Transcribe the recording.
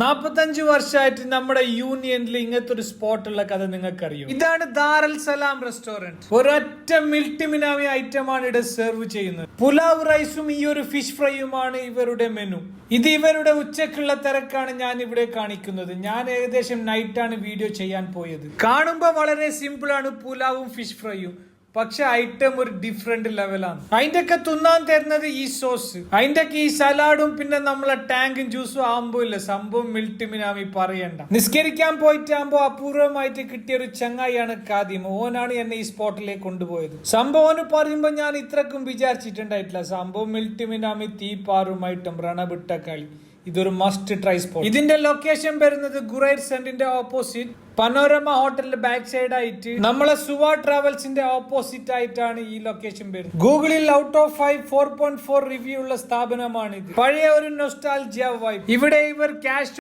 45 വർഷമായിട്ട് നമ്മുടെ യൂണിയനിൽ ഇങ്ങനത്തെ ഒരു സ്പോട്ടുള്ള കഥ നിങ്ങൾക്കറിയോ? ഇതാണ് ദാറൽ സലാം റെസ്റ്റോറന്റ്. ഒരൊറ്റ മിൽട്ടിമിനാമി ഐറ്റമാണ് ഇവിടെ സെർവ് ചെയ്യുന്നത്. പുലാവ് റൈസും ഈ ഒരു ഫിഷ് ഫ്രൈയുമാണ് ഇവരുടെ മെനു. ഇത് ഇവരുടെ ഉച്ചക്കുള്ള തിരക്കാണ് ഞാൻ ഇവിടെ കാണിക്കുന്നത്. ഞാൻ ഏകദേശം നൈറ്റാണ് വീഡിയോ ചെയ്യാൻ പോയത്. കാണുമ്പോൾ വളരെ സിമ്പിൾ ആണ് പുലാവും ഫിഷ് ഫ്രൈയും, പക്ഷെ ഐറ്റം ഒരു ഡിഫറെന്റ് ലെവലാണ്. അതിന്റെ ഒക്കെ തിന്നാൻ തരുന്നത് ഈ സോസ്, അതിന്റെ ഒക്കെ ഈ സലാഡും പിന്നെ നമ്മളെ ടാങ്കും ജ്യൂസും ആകുമ്പോ ഇല്ല സംഭവം മിൽട്ടിമിനാമി പറയണ്ട. നിസ്കരിക്കാൻ പോയിട്ടാകുമ്പോ അപൂർവമായിട്ട് കിട്ടിയ ഒരു ചങ്ങായിയാണ് കാദിം. ഓനാണ് എന്നെ ഈ സ്പോട്ടിലേക്ക് കൊണ്ടുപോയത്. സംഭവം പറയുമ്പോ ഞാൻ ഇത്രക്കും വിചാരിച്ചിട്ടുണ്ടായിട്ടില്ല. സംഭവം മിൽട്ടിമിനാമി തീപ്പാറും ഐറ്റം രണബിട്ട കളി. ഇതൊരു മസ്റ്റ് ട്രൈ സ്പോട്ട്. ഇതിന്റെ ലൊക്കേഷൻ വരുന്നത് ഗുറൈർ സെന്റിന്റെ ഓപ്പോസിറ്റ് പനോരമ ഹോട്ടലിന്റെ ബാക്ക് സൈഡ് ആയിട്ട് നമ്മളെ സുവ ട്രാവൽസിന്റെ ഓപ്പോസിറ്റ് ആയിട്ടാണ് ഈ ലൊക്കേഷൻ വരുന്നത്. ഗൂഗിളിൽ ഔട്ട് ഓഫ് 5 4.4 റിവ്യൂ ഉള്ള സ്ഥാപനമാണ് ഇത്. പഴയ ഒരു നൊസ്റ്റാൾജിയ വൈബ്. ഇവിടെ ഇവർ ക്യാഷ്